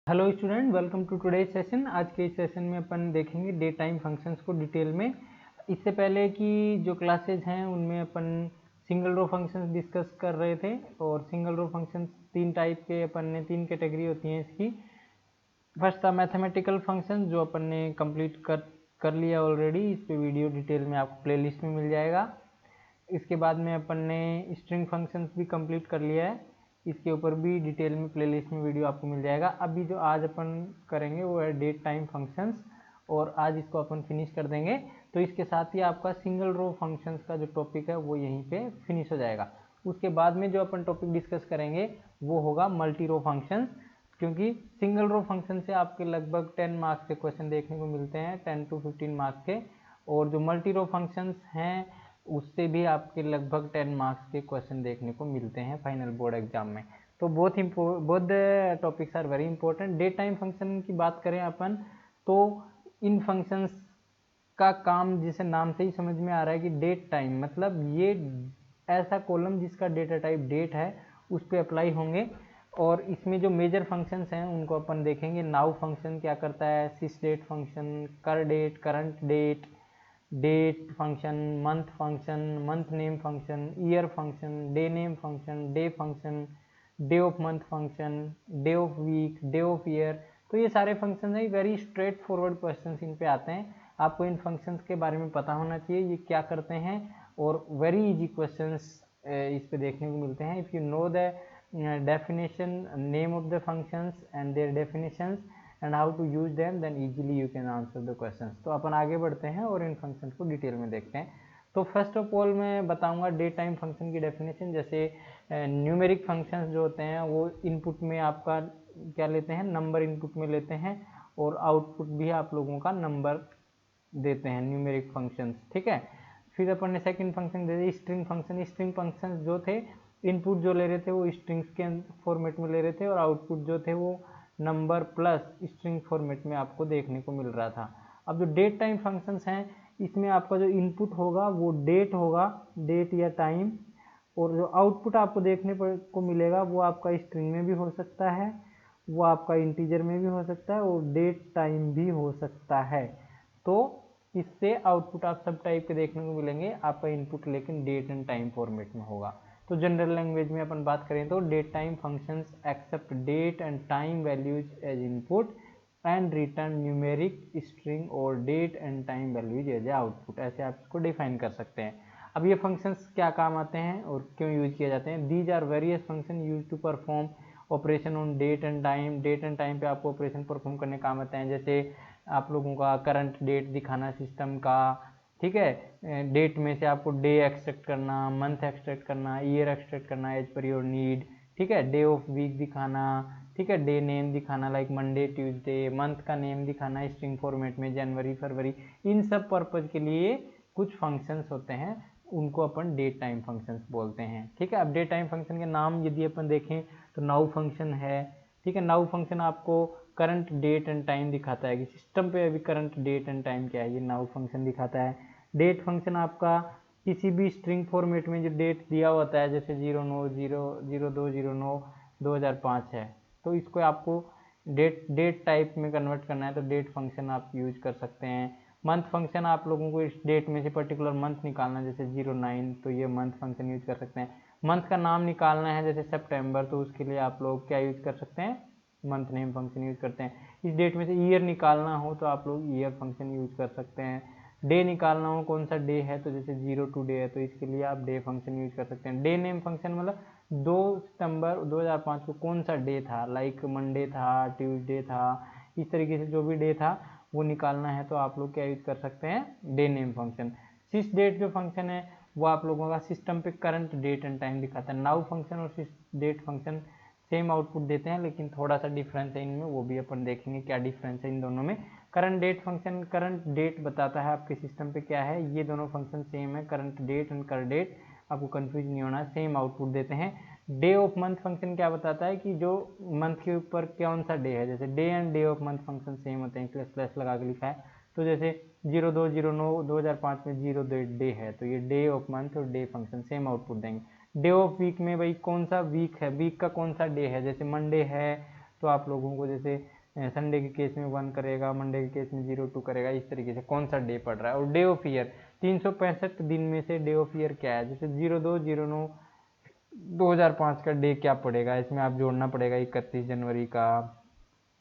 Hello student, welcome to today session. आज के इस सेशन में अपन देखेंगे डे टाइम फंक्शंस को डिटेल में। इससे पहले की जो क्लासेज हैं उनमें अपन सिंगल रो फंक्शंस डिस्कस कर रहे थे। और सिंगल रो फंक्शंस तीन टाइप के, अपन ने तीन कैटेगरी होती हैं इसकी। फर्स्ट था मैथमेटिकल फंक्शन, जो अपन ने कंप्लीट कर लिया ऑलरेडी। इस पे वीडियो डिटेल में आपको प्लेलिस्ट में मिल जाएगा। इसके बाद में अपन ने स्ट्रिंग फंक्शंस भी कंप्लीट कर लिया है, इसके ऊपर भी डिटेल में प्लेलिस्ट में वीडियो आपको मिल जाएगा। अभी जो आज अपन करेंगे वो है डेट टाइम फंक्शंस, और आज इसको अपन फिनिश कर देंगे। तो इसके साथ ही आपका सिंगल रो फंक्शंस का जो टॉपिक है वो यहीं पे फिनिश हो जाएगा। उसके बाद में जो अपन टॉपिक डिस्कस करेंगे वो होगा मल्टी रो फंक्शंस, क्योंकि सिंगल रो फंक्शन से आपके लगभग 10 मार्क्स के क्वेश्चन देखने को मिलते हैं, 10 to 15 मार्क्स के। और जो मल्टी रो फंक्शंस हैं उससे भी आपके लगभग 10 मार्क्स के क्वेश्चन देखने को मिलते हैं फाइनल बोर्ड एग्जाम में। तो both topics are very important. Date time function की बात करें अपन, तो इन फंक्शंस का काम जैसे नाम से ही समझ में आ रहा है कि डेट टाइम, मतलब ये ऐसा कॉलम जिसका डेटा टाइप डेट है उस पर अप्लाई होंगे। और इसमें जो मेजर फंक्शंस हैं उनको अपन देखेंगे। नाउ फंक्शन क्या करता है, सिस date function, cur date, current date, date function, month name function, year function, day name function, day function, day of month function, day of week, day of year. तो ये सारे function है, very straight forward question इन पे आते हैं। आपको इन functions के बारे में पता होना चाहिए ये क्या करते हैं, और वेरी इजी क्वेश्चंस इस पे देखने को मिलते हैं। If you know the definition, name of the functions and their definitions and how to use them, then easily you can answer the questions। तो अपन आगे बढ़ते हैं और इन फंक्शंस को डिटेल में देखते हैं। तो फर्स्ट ऑफ ऑल मैं बताऊंगा डे टाइम फंक्शन की डेफिनेशन। जैसे न्यूमेरिक फंक्शंस जो होते हैं वो इनपुट में आपका क्या लेते हैं, नंबर इनपुट में लेते हैं, और आउटपुट भी आप लोगों का नंबर देते हैं, न्यूमेरिक फंक्शंस, ठीक है। फिर अपन ने सेकंड फंक्शन दे दिया स्ट्रिंग फंक्शन। स्ट्रिंग फंक्शंस जो थे, इनपुट जो ले रहे थे वो स्ट्रिंग्स के फॉर्मेट में ले रहे थे, और आउटपुट जो थे वो नंबर प्लस स्ट्रिंग फॉर्मेट में आपको देखने को मिल रहा था। अब जो डेट टाइम फंक्शंस हैं, इसमें आपका जो इनपुट होगा वो डेट होगा, डेट या टाइम, और जो आउटपुट आपको देखने को मिलेगा वो आपका स्ट्रिंग में भी हो सकता है, वो आपका इंटीजर में भी हो सकता है, और डेट टाइम भी हो सकता है। तो इससे आउटपुट आप सब टाइप के देखने को मिलेंगे, आपका इनपुट लेकिन डेट एंड टाइम फॉर्मेट में होगा। तो जनरल लैंग्वेज में अपन बात करें तो date time functions except date and time values as input and return numeric string और date and time values as a output. ऐसे आप इसको डिफाइन कर सकते हैं। अब ये फंक्शंस क्या काम आते हैं और क्यों यूज किए जाते हैं। These are various function use to perform operation on date and time. Date and time पे आपको ऑपरेशन परफॉर्म करने काम आते हैं। जैसे आप लोगों का करंट डेट दिखाना सिस्टम का, ठीक है। डेट में से आपको डे एक्सट्रैक्ट करना, मंथ एक्सट्रैक्ट करना, ईयर एक्सट्रैक्ट करना एज पर योर नीड, ठीक है। डे ऑफ वीक दिखाना, ठीक है। डे नेम दिखाना लाइक मंडे ट्यूसडे, मंथ का नेम दिखाना स्ट्रिंग फॉर्मेट में जनवरी फरवरी। इन सब पर्पज के लिए कुछ फंक्शंस होते हैं, उनको अपन डेट टाइम फंक्शंस बोलते हैं, ठीक है। अब डेट टाइम फंक्शन के नाम यदि अपन देखें तो नाउ फंक्शन है, ठीक है। नाउ फंक्शन आपको करंट डेट एंड टाइम दिखाता है कि सिस्टम पे अभी करंट डेट एंड टाइम क्या है, ये नाउ फंक्शन दिखाता है। डेट फंक्शन आपका किसी भी स्ट्रिंग फॉर्मेट में जो डेट दिया होता है, जैसे 09/02/09/2005 है, तो इसको आपको डेट टाइप में कन्वर्ट करना है तो डेट फंक्शन आप यूज कर सकते हैं। मंथ फंक्शन आप लोगों को इस डेट में से पर्टिकुलर मंथ निकालना है, जैसे 09, तो ये मंथ फंक्शन यूज कर सकते हैं। मंथ का नाम निकालना है जैसे सितंबर, तो उसके लिए आप लोग क्या यूज कर सकते हैं, मंथ नेम फंक्शन यूज करते हैं। इस डेट में से ईयर निकालना हो तो आप लोग ईयर फंक्शन यूज कर सकते हैं। डे निकालना हो कौन सा डे है, तो जैसे 02 डे है तो इसके लिए आप डे फंक्शन यूज कर सकते हैं। डे नेम फंक्शन मतलब 2 सितंबर 2005 को कौन सा डे था, लाइक मंडे था, ट्यूसडे था, इस तरीके से जो भी डे था वो निकालना है तो आप लोग क्या यूज कर सकते हैं, डे नेम फंक्शन। सिस डेट जो फंक्शन है वो आप लोगों का सिस्टम पे करंट डेट एंड टाइम दिखाता है। नाउ फंक्शन और सिस डेट फंक्शन सेम आउटपुट देते हैं, लेकिन थोड़ा सा डिफरेंस है इनमें, वो भी अपन देखेंगे क्या डिफरेंस है इन दोनों में। Current date function current date बताता है आपके सिस्टम पे क्या है, ये दोनों फंक्शन सेम है, current date and curdate, आपको कंफ्यूज नहीं होना, सेम आउटपुट देते हैं। डे ऑफ मंथ फंक्शन क्या बताता है कि जो मंथ के ऊपर कौन सा डे है, जैसे day and day of month function same होते हैं, इसलिए स्लैश लगा के लिखा है। तो जैसे 02/09/2005 में 0 डे है तो ये डे ऑफ मंथ और डे फंक्शन सेम आउटपुट देंगे। डे ऑफ वीक में भाई कौन सा वीक है, वीक का कौन सा डे है, जैसे मंडे है तो आप लोगों को जैसे संडे के केस में 1 करेगा, मंडे के केस में 0 2 करेगा, इस तरीके से कौन सा डे पड़ रहा है। और डे ऑफ ईयर 365 दिन में से डे ऑफ ईयर क्या है, जैसे 02/09/2005 का डे क्या पड़ेगा, इसमें आप जोड़ना पड़ेगा 31 जनवरी का,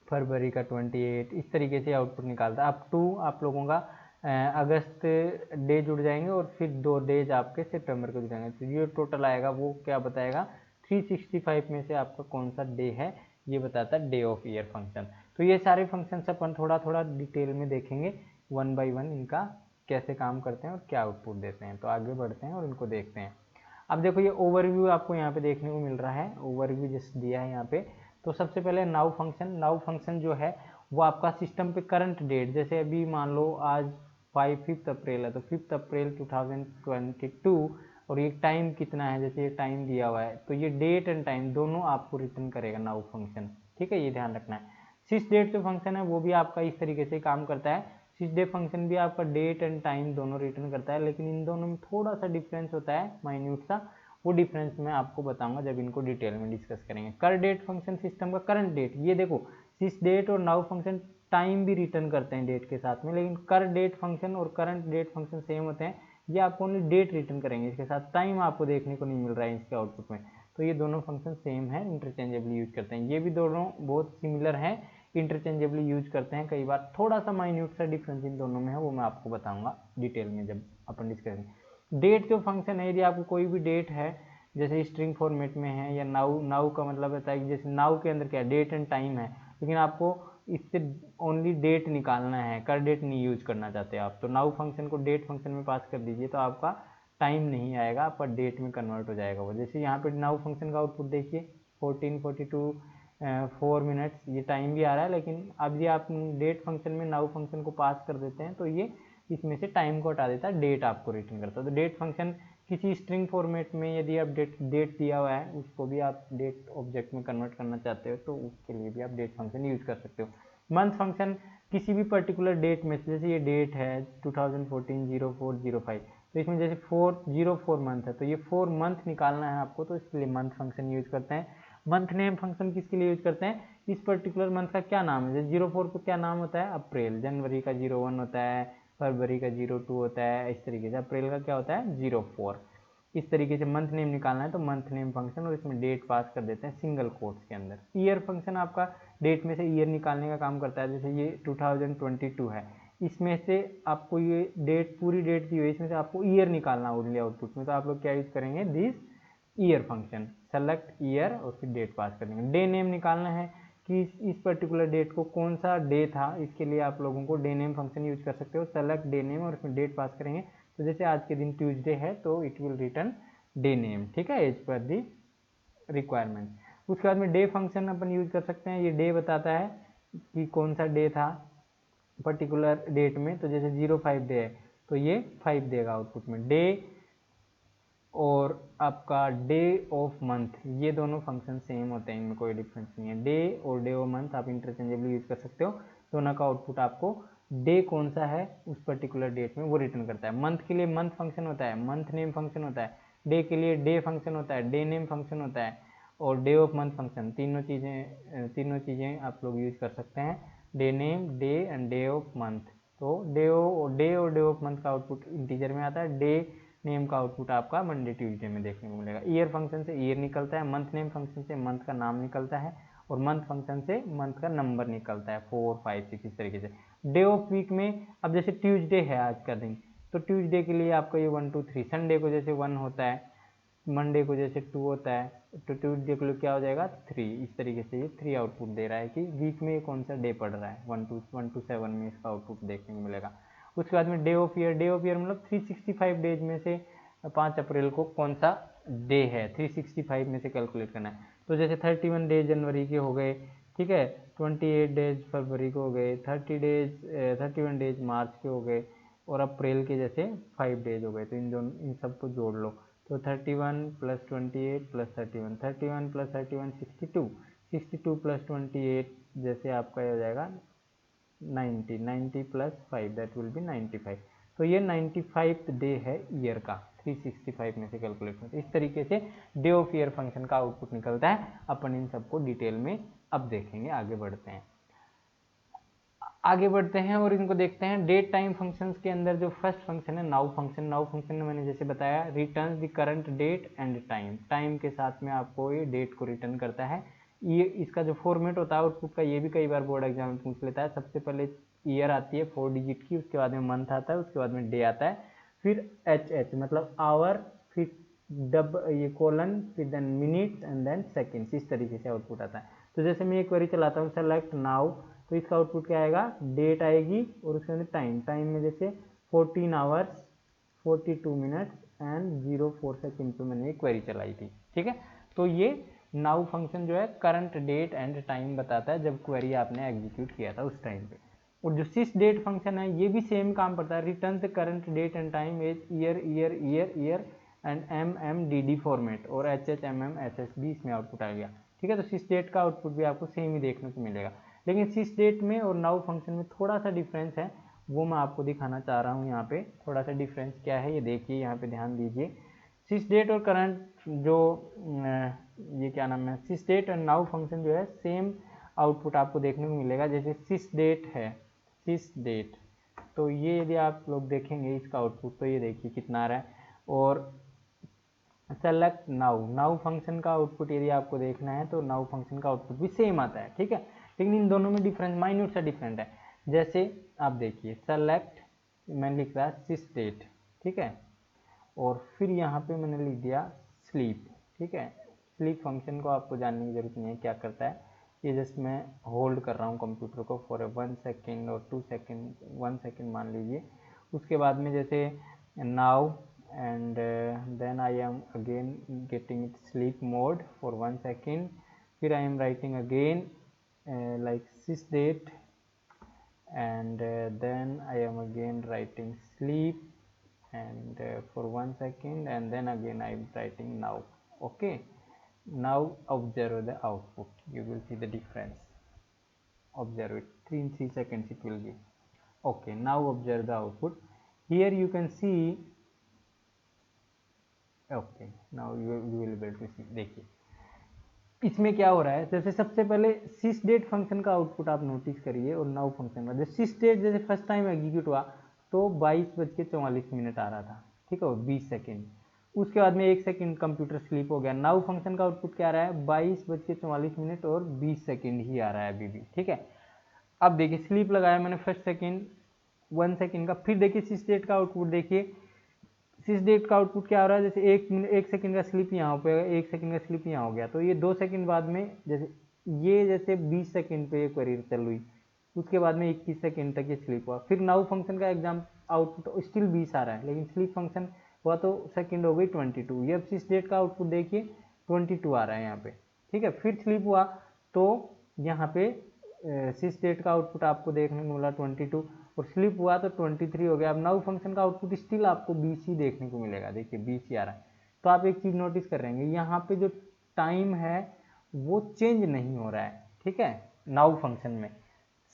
फरवरी का 28, इस तरीके से आउटपुट निकालता है। अप टू आप लोगों का अगस्त डे जुड़ जाएंगे और फिर 2 डेज आपके सितंबर को जुड़ जाएंगे, तो ये टोटल आएगा वो क्या बताएगा 365 में से आपका कौन सा डे है, ये बताता है डे ऑफ ईयर फंक्शन। तो ये सारे फंक्शन अपन थोड़ा थोड़ा डिटेल में देखेंगे 1 by 1 इनका कैसे काम करते हैं और क्या आउटपुट देते हैं। तो आगे बढ़ते हैं और इनको देखते हैं। अब देखो ये ओवरव्यू आपको यहाँ पे देखने को मिल रहा है, ओवरव्यू जैसे दिया है यहाँ पे। तो सबसे पहले नाउ फंक्शन जो है वो आपका सिस्टम पे करंट डेट, जैसे अभी मान लो आज 5 अप्रैल है, तो 5 अप्रैल 2022 और ये टाइम कितना है, जैसे ये टाइम दिया हुआ है, तो ये डेट एंड टाइम दोनों आपको रिटर्न करेगा नाउ फंक्शन। ठीक है, ये ध्यान रखना है। सिस डेट जो फंक्शन है वो भी आपका इस तरीके से काम करता है। सिस डेट फंक्शन भी आपका डेट एंड टाइम दोनों रिटर्न करता है, लेकिन इन दोनों में थोड़ा सा डिफरेंस होता है, माइन्यूट सा। वो डिफरेंस मैं आपको बताऊंगा जब इनको डिटेल में डिस्कस करेंगे। कर डेट फंक्शन सिस्टम का करंट डेट, ये देखो सिस डेट और नाउ फंक्शन टाइम भी रिटर्न करते हैं डेट के साथ में, लेकिन कर डेट फंक्शन और करंट डेट फंक्शन सेम होते हैं, ये आपको ओनली डेट रिटर्न करेंगे, इसके साथ टाइम आपको देखने को नहीं मिल रहा है इसके आउटपुट में। तो ये दोनों फंक्शन सेम है, इंटरचेंजेबली यूज करते हैं। ये भी दोनों बहुत सिमिलर हैं, इंटरचेंजेबली यूज करते हैं। कई बार थोड़ा सा माइन्यूट सा डिफरेंस इन दोनों में है, वो मैं आपको बताऊंगा डिटेल में जब अपन डिस्कस करेंगे। डेट जो फंक्शन है, यदि आपको कोई भी डेट है जैसे स्ट्रिंग फॉर्मेट में है या नाउ का मतलब होता है कि जैसे नाउ के अंदर क्या है डेट एंड टाइम है, लेकिन आपको इससे ओनली डेट निकालना है, कर डेट नहीं यूज करना चाहते आप, तो नाउ फंक्शन को डेट फंक्शन में पास कर दीजिए, तो आपका टाइम नहीं आएगा, आपका डेट में कन्वर्ट हो जाएगा वो। जैसे यहाँ पे नाउ फंक्शन का आउटपुट देखिए 14:42 4 मिनट्स, ये टाइम भी आ रहा है, लेकिन अब ये आप डेट फंक्शन में नाउ फंक्शन को पास कर देते हैं तो ये इसमें से टाइम को हटा देता है, डेट आपको रिटर्न करता है। तो डेट फंक्शन किसी स्ट्रिंग फॉर्मेट में यदि आप डेट दिया हुआ है उसको भी आप डेट ऑब्जेक्ट में कन्वर्ट करना चाहते हो तो उसके लिए भी आप डेट फंक्शन यूज कर सकते हो। मंथ फंक्शन किसी भी पर्टिकुलर डेट में, जैसे ये डेट है 2014-04-05, तो इसमें जैसे 404 मंथ है, तो ये 4 मंथ निकालना है आपको, तो इसके लिए मंथ फंक्शन यूज करते हैं। मंथ नेम फंक्शन किसके लिए यूज करते हैं, इस पर्टिकुलर मंथ का क्या नाम है, जैसे 04 को क्या नाम होता है अप्रैल, जनवरी का 01 होता है, फरवरी का 02 होता है, इस तरीके से अप्रैल का क्या होता है 04। इस तरीके से मंथ नेम निकालना है तो मंथ नेम फंक्शन, और इसमें डेट पास कर देते हैं सिंगल कोट्स के अंदर। ईयर फंक्शन आपका डेट में से ईयर निकालने का काम करता है, जैसे ये 2022 है, इसमें से आपको ये डेट पूरी डेट दी हुई है, इसमें से आपको ईयर निकालना ओनली आउटपुट में, तो आप लोग क्या यूज करेंगे this year function, select year और फिर डेट पास कर देंगे। डे नेम निकालना है कि इस पर्टिकुलर डेट को कौन सा डे था, इसके लिए आप लोगों को डे नेम फंक्शन यूज कर सकते हो, सेलेक्ट डे नेम और इसमें डेट पास करेंगे, तो जैसे आज के दिन ट्यूसडे है तो it will return day name, ठीक है, एज पर दी रिक्वायरमेंट। उसके बाद में डे फंक्शन अपन यूज कर सकते हैं, ये डे बताता है कि कौन सा डे था पर्टिकुलर डेट में, तो जैसे 05 डे है तो ये 5 देगा आउटपुट में। डे और आपका डे ऑफ मंथ, ये दोनों फंक्शन सेम होते हैं, इनमें कोई डिफरेंस नहीं है। डे और डे ऑफ मंथ आप इंटरचेंजेबली यूज कर सकते हो, दोनों का आउटपुट आपको डे कौन सा है उस पर्टिकुलर डेट में वो रिटर्न करता है। मंथ के लिए मंथ फंक्शन होता है, मंथ नेम फंक्शन होता है। डे के लिए डे फंक्शन होता है, डे नेम फंक्शन होता है, और डे ऑफ मंथ फंक्शन, तीनों चीज़ें आप लोग यूज कर सकते हैं, day name, day and day of month. तो डे और डे ऑफ मंथ का आउटपुट इंटीजर में आता है, डे नेम का आउटपुट आपका मंडे ट्यूसडे में देखने को मिलेगा। ईयर फंक्शन से ईयर निकलता है, मंथ नेम फंक्शन से मंथ का नाम निकलता है, और मंथ फंक्शन से मंथ का नंबर निकलता है 4 5 6 इस तरीके से। डे ऑफ वीक में अब जैसे ट्यूसडे है आज का दिन, तो ट्यूसडे के लिए आपका ये 1 2 3, संडे को जैसे 1 होता है, मंडे को जैसे 2 होता है, तो ट्यूसडे के लिए क्या हो जाएगा 3, इस तरीके से ये 3 आउटपुट दे रहा है कि वीक में कौन सा डे पड़ रहा है, 1 to 7 में इसका आउटपुट देखने को मिलेगा। उसके बाद में डे ऑफ ईयर मतलब 365 डेज में से 5 अप्रैल को कौन सा डे है 365 में से कैलकुलेट करना है, तो जैसे 31 डेज जनवरी के हो गए, ठीक है, 28 डेज फरवरी के हो गए, 31 डेज मार्च के हो गए, और अप्रैल के जैसे 5 डेज हो गए, तो इन सबको जोड़ लो, तो 31 + 28 + 31, 31 + 31 62, 62 + 28 जैसे आपका ये हो जाएगा 90, 90 + 5 दैट विल बी 95, तो ये 95th डे है ईयर का 365 में से कैलकुलेट होता है। इस तरीके से डे ऑफ ईयर फंक्शन का आउटपुट निकलता है। अपन इन सबको डिटेल में अब देखेंगे, आगे बढ़ते हैं। आगे बढ़ते हैं और इनको देखते हैं। डेट टाइम फंक्शंस के अंदर जो फर्स्ट फंक्शन है नाउ फंक्शन, नाउ फंक्शन में मैंने जैसे बताया return the current date and time, time के साथ में आपको ये डेट को रिटर्न करता है। ये इसका जो फॉर्मेट होता है आउटपुट का, ये भी कई बार बोर्ड एग्जाम में पूछ लेता है। सबसे पहले ईयर आती है 4 डिजिट की, उसके बाद में मंथ आता है, उसके बाद में डे आता है, फिर एच मतलब आवर, फिर ये कोलन, फिर then minute and then seconds, इस तरीके से आउटपुट आता है। तो जैसे मैं एक क्वेरी चलाता हूँ सेलेक्ट नाउ, तो इसका आउटपुट क्या आएगा, डेट आएगी और उसके अंदर टाइम, टाइम में जैसे 14 आवर्स 42 मिनट्स एंड 04 सेकेंड पे मैंने एक क्वेरी चलाई थी। ठीक है, तो ये नाउ फंक्शन जो है करंट डेट एंड टाइम बताता है जब क्वेरी आपने एग्जीक्यूट किया था उस टाइम पे। और जो सिस डेट फंक्शन है ये भी सेम काम करता है, return the current date and time as year year year year and MMDD format, और HHMM SS भी इसमें आउटपुट आ गया। ठीक है, तो सिस डेट का आउटपुट भी आपको सेम ही देखने को मिलेगा, लेकिन सिस डेट में और नाउ फंक्शन में थोड़ा सा डिफरेंस है, वो मैं आपको दिखाना चाह रहा हूँ। यहाँ पे थोड़ा सा डिफरेंस क्या है ये देखिए, यहाँ पे ध्यान दीजिए। सिस डेट और करंट जो ये क्या नाम है, सिस डेट और नाउ फंक्शन जो है सेम आउटपुट आपको देखने को मिलेगा। जैसे सिस डेट है, सिस डेट, तो ये यदि आप लोग देखेंगे इसका आउटपुट, तो ये देखिए कितना आ रहा है। और सेलेक्ट नाउ, नाउ फंक्शन का आउटपुट यदि आपको देखना है तो नाउ फंक्शन का आउटपुट भी सेम आता है। ठीक है, लेकिन इन दोनों में डिफरेंस माइन्यूट सा डिफरेंट है। जैसे आप देखिए सेलेक्ट, मैंने लिख रहा सिस डेट, ठीक है, और फिर यहाँ पे मैंने लिख दिया स्लीप। ठीक है, स्लीप फंक्शन को आपको जानने की जरूरत नहीं है क्या करता है, ये जस्ट मैं होल्ड कर रहा हूँ कंप्यूटर को फॉर 1 सेकेंड और 2 सेकेंड, 1 सेकेंड मान लीजिए। उसके बाद में जैसे now and then I am again getting it sleep mode for 1 second, फिर I am writing again like sys date and then I am again writing sleep and for 1 second and then again I am writing now. Okay, now observe the output, you will see the difference. Observe it, 3 seconds it will give. Okay, now observe the output. Here you can see, okay now you will able to see. देखिए इसमें क्या हो रहा है, जैसे सबसे पहले सिस date function का आउटपुट आप नोटिस करिए और नाउ फंक्शन का। जैसे सिस डेट जैसे फर्स्ट टाइम एग्जीक्यूट हुआ तो 22:44 आ रहा था, ठीक है, 20 सेकेंड। उसके बाद में 1 सेकेंड कंप्यूटर स्लीप हो गया। नाउ फंक्शन का आउटपुट क्या आ रहा है, 22:44 और 20 सेकेंड ही आ रहा है अभी भी। ठीक है, अब देखिए स्लीप लगाया मैंने फर्स्ट सेकेंड 1 सेकेंड का, फिर देखिए सिस डेट का आउटपुट देखिए, सिस डेट का आउटपुट क्या हो रहा है, जैसे एक सेकंड का स्लिप यहाँ पे, 1 सेकंड का स्लिप यहाँ हो गया, तो ये 2 सेकंड बाद में जैसे ये जैसे 20 सेकंड पे ये क्वेरी चल हुई, उसके बाद में 21 सेकंड तक ये स्लिप हुआ। फिर नाउ फंक्शन का एग्जाम आउटपुट स्टिल 20 आ रहा है, लेकिन स्लिप फंक्शन हुआ तो सेकंड हो गई 22। ये अब सिस डेट का आउटपुट देखिए 22 आ रहा है यहाँ पे। ठीक है, फिर स्लिप हुआ तो यहाँ पे सिस डेट का आउटपुट आपको देखने को मिला 22 और स्लिप हुआ तो 23 हो गया। अब नाउ फंक्शन का आउटपुट स्टिल आपको 20 ही देखने को मिलेगा, देखिए 20 ही आ रहा है। तो आप एक चीज़ नोटिस कर रहे हैं, यहाँ पे जो टाइम है वो चेंज नहीं हो रहा है। ठीक है, नाउ फंक्शन में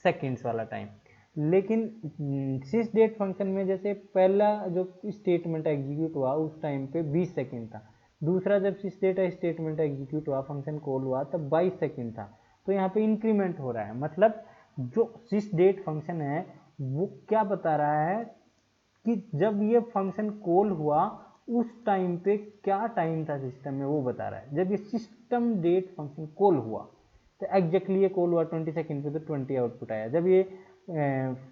सेकेंड्स वाला टाइम, लेकिन सिस डेट फंक्शन में जैसे पहला जो स्टेटमेंट एग्जीक्यूट हुआ उस टाइम पे 20 सेकेंड था, दूसरा जब सिस डेट स्टेटमेंट एग्जीक्यूट हुआ फंक्शन कॉल हुआ तब 22 सेकेंड था। तो यहाँ पे इंक्रीमेंट हो रहा है, मतलब जो सिस डेट फंक्शन है वो क्या बता रहा है कि जब ये फंक्शन कॉल हुआ उस टाइम पे क्या टाइम था सिस्टम में, वो बता रहा है। जब ये सिस्टम डेट फंक्शन कॉल हुआ तो एग्जैक्टली ये कॉल हुआ 20 सेकंड पे तो 20 आउटपुट आया, जब ये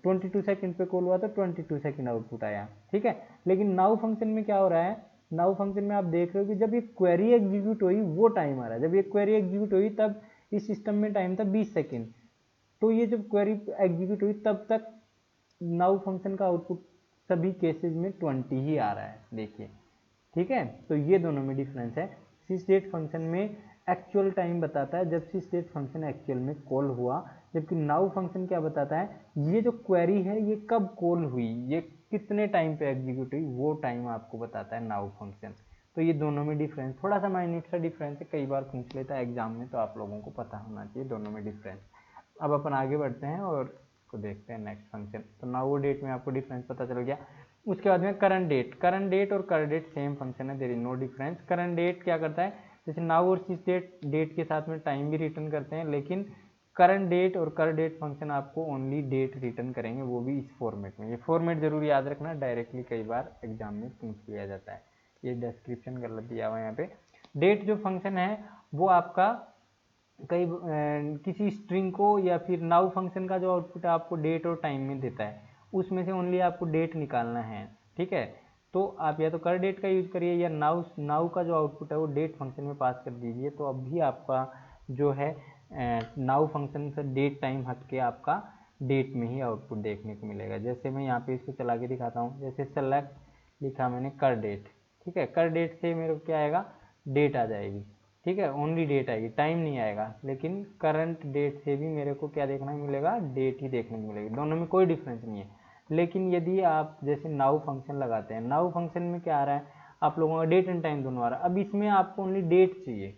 22 सेकंड पे कॉल हुआ तो 22 सेकंड आउटपुट आया। ठीक है, लेकिन नाउ फंक्शन में क्या हो रहा है, नाउ फंक्शन में आप देख रहे हो कि जब ये क्वेरी एग्जीक्यूट हुई वो टाइम आ रहा है, जब ये क्वेरी एग्जीक्यूट हुई तब इस सिस्टम में टाइम था 20 सेकेंड, तो ये जब क्वेरी एग्जीक्यूट हुई तब तक नाउ फंक्शन का आउटपुट सभी केसेस में 20 ही आ रहा है, देखिए। ठीक है, तो ये दोनों में डिफरेंस है। सिस डेट फंक्शन में एक्चुअल टाइम बताता है जब सिस डेट फंक्शन एक्चुअल में कॉल हुआ, जबकि नाउ फंक्शन क्या बताता है, ये जो क्वेरी है ये कब कॉल हुई, ये कितने टाइम पे एग्जीक्यूट हुई, वो टाइम आपको बताता है नाउ फंक्शन। तो ये दोनों में डिफरेंस, थोड़ा सा माइन्यूट सा डिफरेंस है, कई बार पूछ लेता है एग्जाम में, तो आप लोगों को पता होना चाहिए दोनों में डिफरेंस। अब अपन आगे बढ़ते हैं और को देखते हैं नेक्स्ट फंक्शन। तो नाउ डेट में आपको डिफरेंस पता चल गया। उसके बाद में करंट डेट, करंट डेट और करंट डेट सेम फंक्शन है, there is no difference. Current date क्या करता है, जैसे नाउ और सिस डेट डेट के साथ में टाइम भी रिटर्न करते हैं, लेकिन करंट डेट और कर डेट फंक्शन आपको ओनली डेट रिटर्न करेंगे, वो भी इस फॉर्मेट में। ये फॉर्मेट जरूर याद रखना, डायरेक्टली कई बार एग्जाम में पूछ लिया जाता है। ये डिस्क्रिप्शन गलत दिया हुआ है यहाँ पे। डेट जो फंक्शन है वो आपका कई किसी स्ट्रिंग को या फिर नाउ फंक्शन का जो आउटपुट है आपको डेट और टाइम में देता है, उसमें से ओनली आपको डेट निकालना है, ठीक है। तो आप या तो कर डेट का यूज करिए या नाउ का जो आउटपुट है वो डेट फंक्शन में पास कर दीजिए, तो अब भी आपका जो है नाउ फंक्शन से डेट टाइम हट के आपका डेट में ही आउटपुट देखने को मिलेगा। जैसे मैं यहाँ पे इसको चला के दिखाता हूँ, जैसे सेलेक्ट लिखा मैंने कर डेट, ठीक है। कर डेट से मेरे को क्या आएगा, डेट आ जाएगी, ठीक है, ओनली डेट आएगी, टाइम नहीं आएगा। लेकिन करंट डेट से भी मेरे को क्या देखने को मिलेगा, डेट ही देखने को मिलेगी, दोनों में कोई डिफरेंस नहीं है। लेकिन यदि आप जैसे नाउ फंक्शन लगाते हैं, नाउ फंक्शन में क्या आ रहा है, आप लोगों का डेट एंड टाइम दोनों आ रहा है। अब इसमें आपको ओनली डेट चाहिए,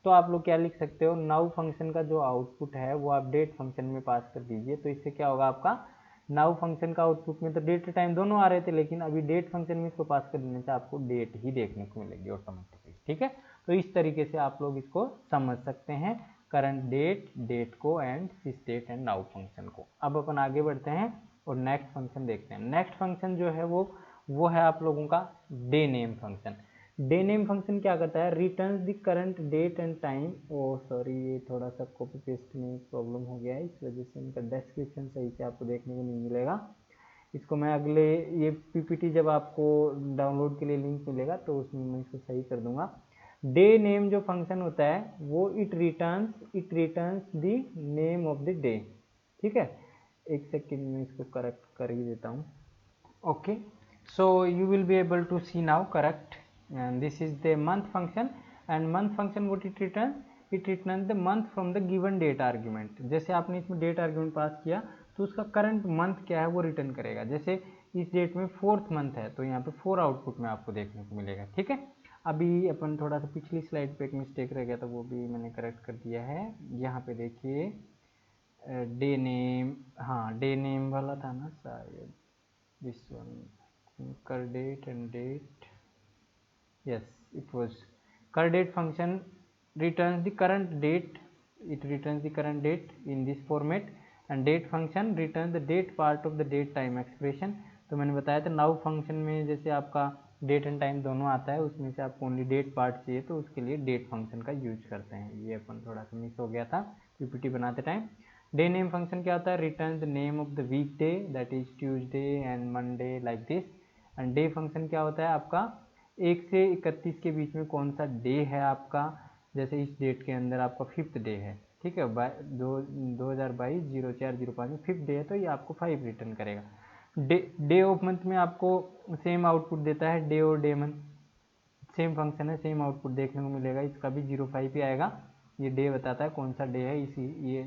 तो आप लोग क्या लिख सकते हो, नाउ फंक्शन का जो आउटपुट है वो आप डेट फंक्शन में पास कर दीजिए। तो इससे क्या होगा, आपका नाउ फंक्शन का आउटपुट में तो डेट टाइम दोनों आ रहे थे, लेकिन अभी डेट फंक्शन में इसको पास कर देने से आपको डेट ही देखने को मिलेगी ऑटोमेटिकली, ठीक है। तो इस तरीके से आप लोग इसको समझ सकते हैं, करंट डेट, डेट को एंड सिस्टेट एंड नाउ फंक्शन को। अब अपन आगे बढ़ते हैं और नेक्स्ट फंक्शन देखते हैं। नेक्स्ट फंक्शन जो है वो है आप लोगों का day name function. Day name function क्या करता है, returns the current date and time. Oh sorry, ये थोड़ा सा कॉपी पेस्ट में प्रॉब्लम हो गया है, इस वजह से इनका डिस्क्रिप्शन सही से आपको देखने को नहीं मिलेगा। इसको मैं अगले, ये पीपीटी जब आपको डाउनलोड के लिए लिंक मिलेगा तो उसमें मैं इसको सही कर दूंगा। डे नेम जो फंक्शन होता है वो it returns the name of the day, ठीक है। एक सेकेंड में इसको करेक्ट कर ही देता हूँ। Okay, so you will be able to see now correct, and this is the month function, and month function what it returns the month from the given date argument। जैसे आपने इसमें date argument pass किया तो उसका current month क्या है वो return करेगा। जैसे इस डेट में 4th मंथ है तो यहाँ पे 4 आउटपुट में आपको देखने को मिलेगा, ठीक है। अभी अपन थोड़ा सा पिछली स्लाइड पे एक मिस्टेक रह गया था, वो भी मैंने करेक्ट कर दिया है। यहाँ पे देखिए डे नेम, हाँ डे नेम वाला था ना शायद, this one, कर date and date, yes it was कर date function returns the current date, it returns the current date in this format, and date function returns the date part of the date time expression। तो मैंने बताया था now function में जैसे आपका date and time दोनों आता है, उसमें से आपको ओनली डेट पार्ट चाहिए तो उसके लिए डेट फंक्शन का यूज करते हैं। ये अपन थोड़ा सा मिस हो गया था पीपीटी बनाते टाइम। डे नेम फंक्शन क्या होता है, return the name of the week day, that is Tuesday and Monday like this. And day function क्या होता है, आपका 1 से 31 के बीच में कौन सा डे है आपका, जैसे इस डेट के अंदर आपका 5th डे है, ठीक है, 2022-04-05 में 5th डे है तो ये आपको 5 रिटर्न करेगा। डे ऑफ मंथ में आपको सेम आउटपुट देता है, डे और डे मंथ सेम फंक्शन है, सेम आउटपुट देखने को मिलेगा, इसका भी 05 ही आएगा। ये डे बताता है कौन सा डे है,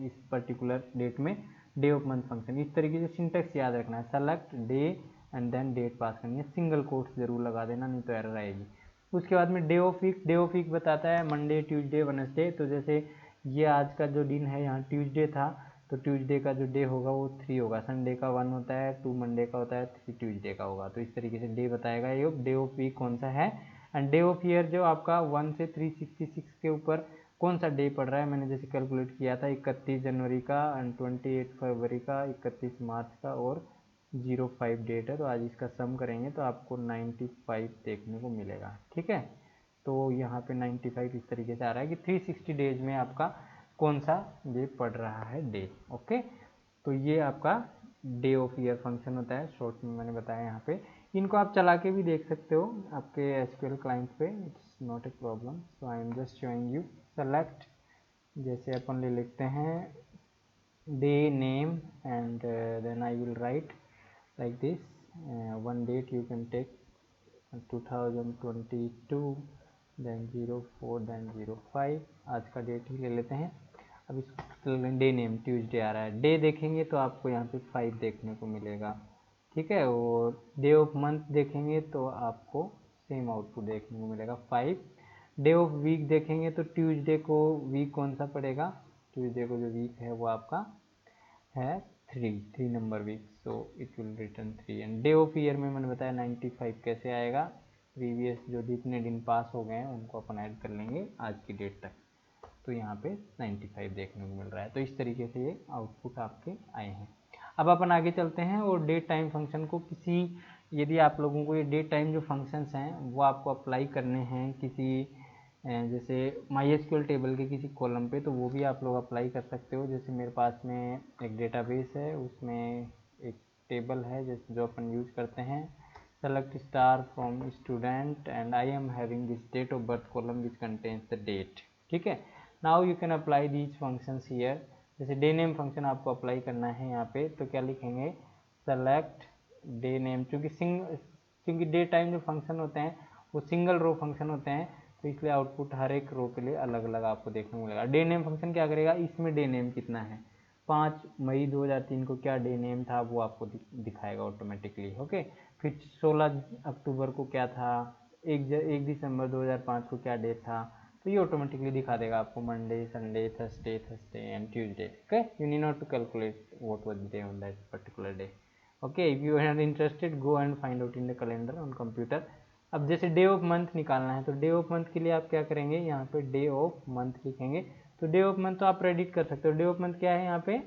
इस पर्टिकुलर डेट में डे ऑफ मंथ फंक्शन। इस तरीके से सिंटेक्स याद रखना है, select day and then date pass करनी है, सिंगल कोट्स जरूर लगा देना नहीं तो एरर आएगी। उसके बाद में डे ऑफ वीक बताता है मंडे, ट्यूसडे, वेडनेसडे। तो जैसे ये आज का जो दिन है यहाँ ट्यूसडे था तो ट्यूसडे का जो डे होगा वो 3 होगा, संडे का 1 होता है, 2 मंडे का होता है, 3 ट्यूसडे का होगा। तो इस तरीके से डे बताएगा ये डे ऑफ वीक कौन सा है। एंड डे ऑफ ईयर जो आपका 1 से 366 के ऊपर कौन सा डे पड़ रहा है, मैंने जैसे कैलकुलेट किया था 31 जनवरी का एंड 28 फरवरी का, 31 मार्च का और 05 डेट है, तो आज इसका सम करेंगे तो आपको 95 देखने को मिलेगा, ठीक है। तो यहाँ पे 95 इस तरीके से आ रहा है कि 360 डेज में आपका कौन सा डे पड़ रहा है डे, ओके। तो ये आपका डे ऑफ ईयर फंक्शन होता है, शॉर्ट में मैंने बताया यहाँ पे। इनको आप चला के भी देख सकते हो आपके एसक्यूएल क्लाइंट पे, it's not a problem. So I am just showing you. Select, जैसे अपन ले लिखते हैं day name and then I will write like this, one date you can take 2022 then 04 then 05, आज का डेट ही ले लेते हैं। अब इसको डे नेम ट्यूसडे आ रहा है, डे देखेंगे तो आपको यहाँ पे 5 देखने को मिलेगा, ठीक है। और डे ऑफ मंथ देखेंगे तो आपको सेम आउटपुट देखने को मिलेगा 5। डे ऑफ वीक देखेंगे तो ट्यूसडे को वीक कौन सा पड़ेगा, ट्यूसडे को जो वीक है वो आपका है 3 number week, so it will return 3। And day of year में मैंने बताया 95 कैसे आएगा, प्रीवियस जो जितने दिन पास हो गए हैं उनको अपन ऐड कर लेंगे आज की डेट तक। तो यहाँ पे 95 देखने को मिल रहा है। तो इस तरीके से ये आउटपुट आपके आए हैं। अब अपन आगे चलते हैं और डेट टाइम फंक्शन को यदि आप लोगों को ये डेट टाइम जो फंक्शंस हैं वो आपको अप्लाई करने हैं किसी जैसे MySQL टेबल के किसी कॉलम पे, तो वो भी आप लोग अप्लाई कर सकते हो। जैसे मेरे पास में एक डेटाबेस है, उसमें एक टेबल है जो अपन यूज करते हैं, select star from student and I am having this date of birth column which contains the date। ठीक है, now you can apply these functions here। जैसे डे नेम फंक्शन आपको अप्लाई करना है यहाँ पे, तो क्या लिखेंगे, select डे नेम। क्योंकि डे टाइम जो फंक्शन होते हैं वो सिंगल रो फंक्शन होते हैं, तो इसलिए आउटपुट हर एक रो के लिए अलग अलग आपको देखने को मिलेगा। डे नेम फंक्शन क्या करेगा, इसमें डे नेम कितना है, 5 मई 2003 को क्या डे नेम था वो आपको दिखाएगा ऑटोमेटिकली। ओके, फिर 16 अक्टूबर को क्या था, 1 दिसंबर 2005 को क्या डे था, तो ये ऑटोमेटिकली दिखा देगा आपको Monday, Sunday, Thursday and Tuesday. Okay, you need not to calculate what was the day on that particular day. Okay, if you are interested go and find out in the calendar on computer. अब जैसे day of month निकालना है, तो day of month के लिए आप क्या करेंगे, यहाँ पे डे ऑफ मंथ लिखेंगे। तो डे ऑफ मंथ तो आप प्रेडिक्ट कर सकते हो। डे ऑफ मंथ क्या है, यहाँ पे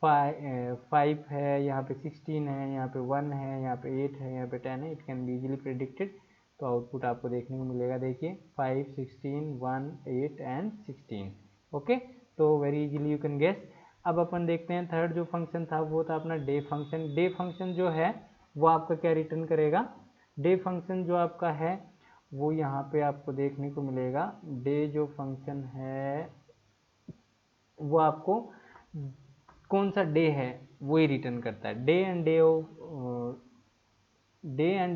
5 है, यहाँ पे 16 है, यहाँ पे 1 है, यहाँ पे 8 है, यहाँ पे 10 है। It can be easily predicted. तो आउटपुट आपको देखने को मिलेगा, देखिए 5, 16, 1, 8 एंड 16। ओके, तो very easily you can guess. अब अपन देखते हैं थर्ड जो फंक्शन था वो था अपना डे फंक्शन। डे फंक्शन जो है वो आपका क्या रिटर्न करेगा, डे फंक्शन जो आपका है वो यहाँ पे आपको देखने को मिलेगा। डे जो फंक्शन है वो आपको कौन सा डे है वो ही रिटर्न करता है। Day and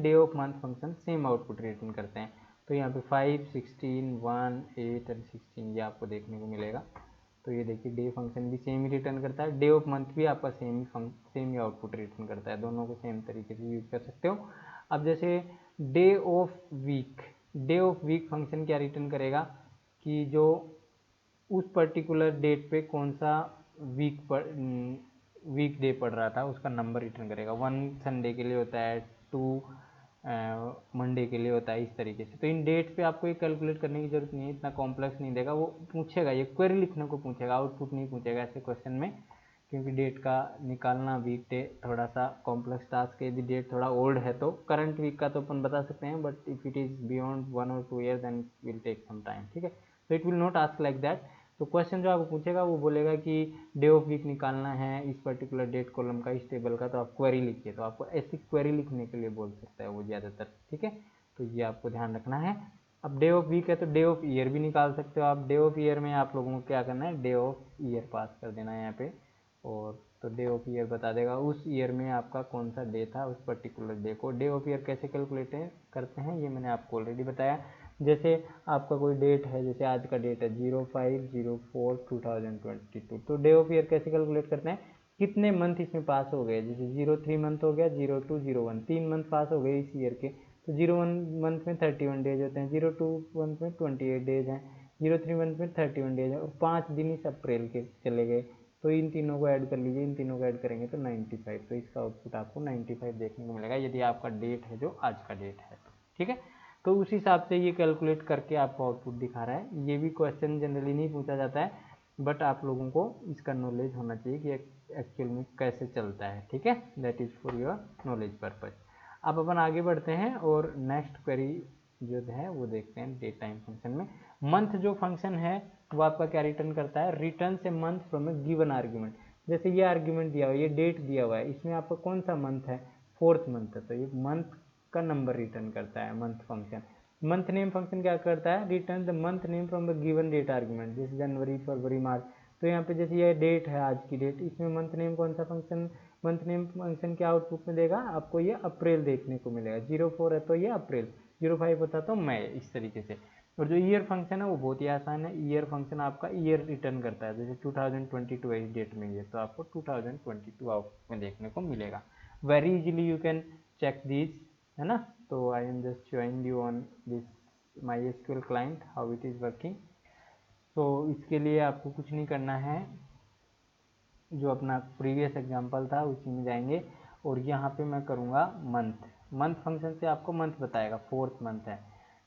day of month function same output return करते हैं। तो यहाँ पे 5, 16, 1, 8 एंड 16 ये आपको देखने को मिलेगा। तो ये देखिए डे फंक्शन भी सेम ही रिटर्न करता है, डे ऑफ मंथ भी आपका सेम ही आउटपुट रिटर्न करता है। दोनों को सेम तरीके से यूज कर सकते हो। अब जैसे डे ऑफ वीक फंक्शन क्या रिटर्न करेगा कि जो उस पर्टिकुलर डेट पे कौन सा वीक डे पड़ रहा था उसका नंबर रिटर्न करेगा। 1 संडे के लिए होता है, 2 मंडे के लिए होता है, इस तरीके से। तो इन डेट्स पे आपको ये कैलकुलेट करने की जरूरत नहीं है, इतना कॉम्प्लेक्स नहीं देगा। वो पूछेगा, ये क्वेरी लिखने को पूछेगा, आउटपुट नहीं पूछेगा ऐसे क्वेश्चन में, क्योंकि डेट का निकालना वीक डे थोड़ा सा कॉम्प्लेक्स टास्क है। यदि डेट थोड़ा ओल्ड है तो करंट वीक का तो अपन बता सकते हैं, but if it is beyond 1 or 2 years then will take some time. ठीक है, तो it will not ask like that. तो क्वेश्चन जो आपको पूछेगा वो बोलेगा कि डे ऑफ वीक निकालना है इस पर्टिकुलर डेट कॉलम का, इस टेबल का, तो आप क्वेरी लिखिए। तो आपको ऐसी क्वेरी लिखने के लिए बोल सकता है वो ज़्यादातर। ठीक है, तो ये आपको ध्यान रखना है। अब डे ऑफ वीक है तो डे ऑफ ईयर भी निकाल सकते हो आप। डे ऑफ ईयर में आप लोगों को क्या करना है, डे ऑफ ईयर पास कर देना है यहाँ पे, और तो डे ऑफ ईयर बता देगा उस ईयर में आपका कौन सा डे था, उस पर्टिकुलर डे को। डे ऑफ ईयर कैसे कैलकुलेट करते हैं ये मैंने आपको ऑलरेडी बताया। जैसे आपका कोई डेट है, जैसे आज का डेट है 05/04/2022, तो डे ऑफ ईयर कैसे कैलकुलेट करते हैं, कितने मंथ इसमें पास हो गए। जैसे 03 मंथ हो गया, 02, 01 3 मंथ पास हो गए इस ईयर के, तो 01 मंथ में 31 डेज होते हैं, 02 मंथ में 28 डेज हैं, 03 मंथ में 31 डेज है, और 5 दिन इस अप्रैल के चले गए। तो इन तीनों को ऐड कर लीजिए, इन तीनों को ऐड करेंगे तो 95। तो इसका आउटपुट आपको 95 देखने को मिलेगा यदि आपका डेट है जो आज का डेट है। ठीक है, तो उस हिसाब से ये कैलकुलेट करके आपको आउटपुट दिखा रहा है। ये भी क्वेश्चन जनरली नहीं पूछा जाता है, बट आप लोगों को इसका नॉलेज होना चाहिए कि एक्चुअल में कैसे चलता है। ठीक है, that is for your knowledge purpose. अब अपन आगे बढ़ते हैं और नेक्स्ट क्वेरी जो है वो देखते हैं डेट टाइम फंक्शन में। मंथ जो फंक्शन है वो आपका क्या रिटर्न करता है, रिटर्न से month from A given argument. जैसे ये आर्ग्यूमेंट दिया हुआ है, ये डेट दिया हुआ है, इसमें आपका कौन सा मंथ है, 4th मंथ है, तो ये मंथ का नंबर रिटर्न करता है month function. Month name function क्या करता है, return the month name from the given date argument, जैसे जनवरी, फरवरी, मार्च। तो यहाँ पे जैसे ये डेट है, आज की डेट, इसमें मंथ नेम कौन सा फंक्शन, मंथ नेम फंक्शन क्या आउटपुट में देगा आपको, ये अप्रैल देखने को मिलेगा। 04 है तो ये अप्रैल, 05 होता तो मई, इस तरीके से। और जो ईयर फंक्शन है वो बहुत ही आसान है। ईयर फंक्शन आपका ईयर रिटर्न करता है, जैसे 2022 है इस डेट में, ये तो आपको 2022 आउटपुट में देखने को मिलेगा। Very easily you can check this, है ना। तो I am just showing you on this MySQL client how it is working. तो इसके लिए आपको कुछ नहीं करना है, जो अपना प्रीवियस एग्जांपल था उसी में जाएंगे, और यहाँ पे मैं करूँगा मंथ फंक्शन से आपको मंथ बताएगा, 4th मंथ है।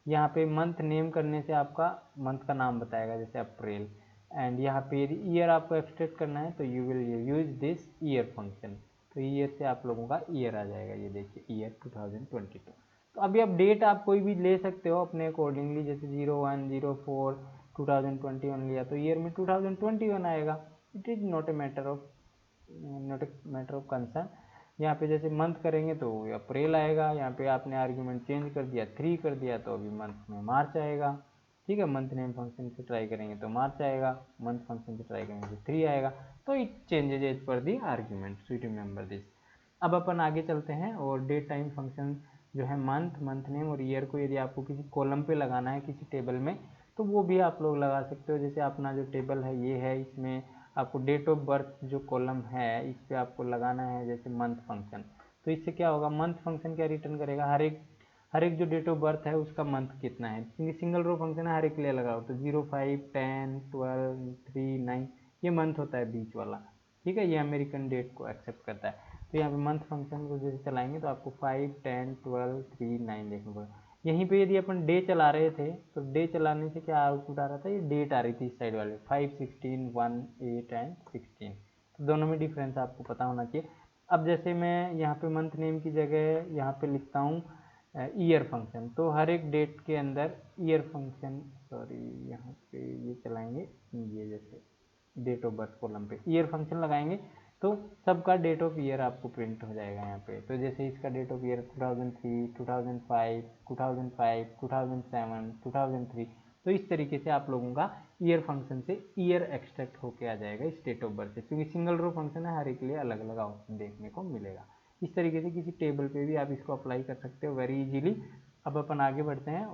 यहाँ पे मंथ नेम करने से आपका मंथ का नाम बताएगा, जैसे अप्रैल। एंड यहाँ पे यदि ईयर आपको एक्सट्रैक्ट करना है तो you will use this year function. तो ईयर से आप लोगों का ईयर आ जाएगा, ये देखिए ईयर 2022। तो अभी आप डेट आप कोई भी ले सकते हो अपने अकॉर्डिंगली, जैसे 01/04/2021 लिया तो ईयर में 2021 आएगा। It is not a matter of concern. यहाँ पे जैसे मंथ करेंगे तो अप्रैल आएगा, यहाँ पे आपने आर्ग्यूमेंट चेंज कर दिया 3 कर दिया तो अभी मंथ में मार्च आएगा। ठीक है, मंथ नेम फंक्शन से ट्राई करेंगे तो मार्च आएगा, मंथ फंक्शन से ट्राई करेंगे तो 3 आएगा। तो it changes as per the argument, so remember this. अब अपन आगे चलते हैं और डेट टाइम फंक्शन जो है मंथ नेम और ईयर को यदि आपको किसी कॉलम पे लगाना है किसी टेबल में तो वो भी आप लोग लगा सकते हो। जैसे अपना जो टेबल है ये है, इसमें आपको डेट ऑफ बर्थ जो कॉलम है इस पर आपको लगाना है जैसे मंथ फंक्शन। तो इससे क्या होगा, मंथ फंक्शन क्या रिटर्न करेगा, हर एक जो डेट ऑफ बर्थ है उसका मंथ कितना है, क्योंकि सिंगल रो फंक्शन है हर एक के लिए लगा हो। तो 0, 5, 10, 12, 3, 9 ये मंथ होता है बीच वाला। ठीक है, ये अमेरिकन डेट को एक्सेप्ट करता है। तो यहाँ पे मंथ फंक्शन को जैसे चलाएंगे तो आपको 5, 10, 12, 3, 9 देखना पड़ेगा। यहीं पे यदि अपन डे चला रहे थे तो डे चलाने से क्या आउटपुट आ रहा था, ये डेट आ रही थी इस साइड वाले 5, 16, 1, 8 एंड 16। तो दोनों में डिफरेंस आपको पता होना चाहिए। अब जैसे मैं यहाँ पे मंथ नेम की जगह यहाँ पे लिखता हूँ ईयर फंक्शन, तो हर एक डेट के अंदर ईयर फंक्शन, सॉरी यहाँ पे ये चलाएंगे, ये जैसे डेट ऑफ बर्थ कॉलम पे ईयर फंक्शन लगाएंगे तो सबका डेट ऑफ ईयर आपको प्रिंट हो जाएगा यहाँ पे। तो जैसे इसका डेट ऑफ ईयर 2003, 2005, 2005, 2007, 2003। तो इस तरीके से आप लोगों का ईयर फंक्शन से ईयर एक्सट्रैक्ट होके आ जाएगा इस डेट ऑफ बर्थ से, क्योंकि सिंगल रो फंक्शन है हर एक के लिए अलग अलग आउटपुट देखने को मिलेगा। इस तरीके से किसी टेबल पे भी आप इसको अप्लाई कर सकते हो वेरी इजीली। अब अपन आगे बढ़ते हैं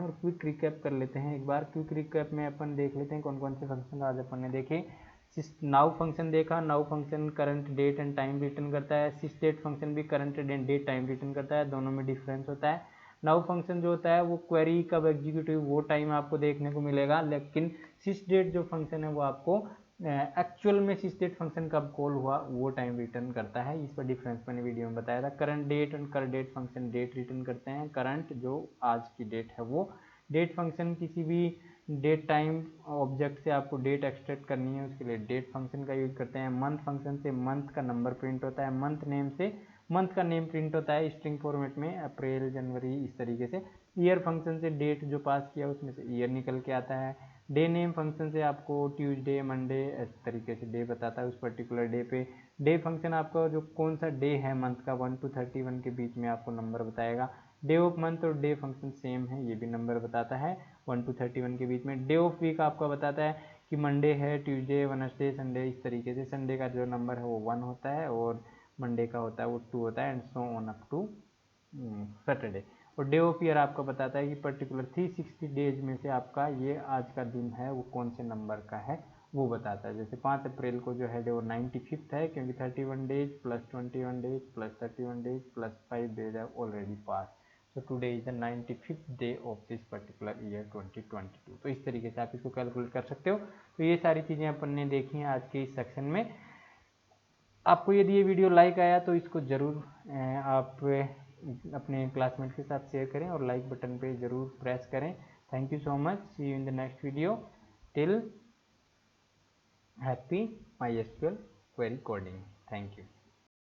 और क्विक रिकैप कर लेते हैं एक बार। क्विक रिकैप में अपन देख लेते हैं कौन कौन से फंक्शन आज अपन ने देखे। नाउ फंक्शन देखा, now function current date and time return करता है। सिस डेट फंक्शन भी करंट डेट टाइम रिटर्न करता है, दोनों में डिफरेंस होता है। नाउ फंक्शन जो होता है वो क्वेरी कब एग्जीक्यूटिव वो टाइम आपको देखने को मिलेगा, लेकिन सिस डेट जो फंक्शन है वो आपको एक्चुअल में सिस डेट फंक्शन कब कॉल हुआ वो टाइम रिटर्न करता है। इस पर डिफरेंस मैंने वीडियो में बताया था। करंट डेट एंड कर डेट फंक्शन डेट रिटर्न करते हैं, करंट जो आज की डेट है वो। डेट फंक्शन किसी भी डेट टाइम ऑब्जेक्ट से आपको डेट एक्सट्रैक्ट करनी है उसके लिए डेट फंक्शन का यूज करते हैं। मंथ फंक्शन से मंथ का नंबर प्रिंट होता है, मंथ नेम से मंथ का नेम प्रिंट होता है स्ट्रिंग फॉर्मेट में, अप्रैल, जनवरी, इस तरीके से। ईयर फंक्शन से डेट जो पास किया उसमें से ईयर निकल के आता है। डे नेम फंक्शन से आपको ट्यूसडे, मंडे इस तरीके से डे बताता है उस पर्टिकुलर डे पे। डे फंक्शन आपका जो कौन सा डे है मंथ का 1 to 31 के बीच में आपको नंबर बताएगा। डे ऑफ मंथ और डे फंक्शन सेम है, ये भी नंबर बताता है 1 to 31 के बीच में। डे ऑफ वीक आपका बताता है कि मंडे है, ट्यूसडे, वेडनेसडे, संडे, इस तरीके से। संडे का जो नंबर है वो 1 होता है और मंडे का होता है वो 2 होता है and so on up to Saturday. और डे ऑफ ईयर आपका बताता है कि पर्टिकुलर 360 डेज में से आपका ये आज का दिन है वो कौन से नंबर का है वो बताता है। जैसे 5 अप्रैल को जो है वो 95th है, क्योंकि 31 days plus 21 days plus 31 days plus 5 days है already pass. So today is the 95th day of this particular year 2022। तो इस तरीके से आप इसको कैलकुलेट कर सकते हो। तो ये सारी चीज़ें अपन ने देखी हैं आज के इस सेक्शन में। आपको यदि ये वीडियो लाइक आया तो इसको ज़रूर आप अपने क्लासमेट के साथ शेयर करें और लाइक बटन पे ज़रूर प्रेस करें। Thank you so much, see you in the next video. Till happy MySQL query coding. Thank you.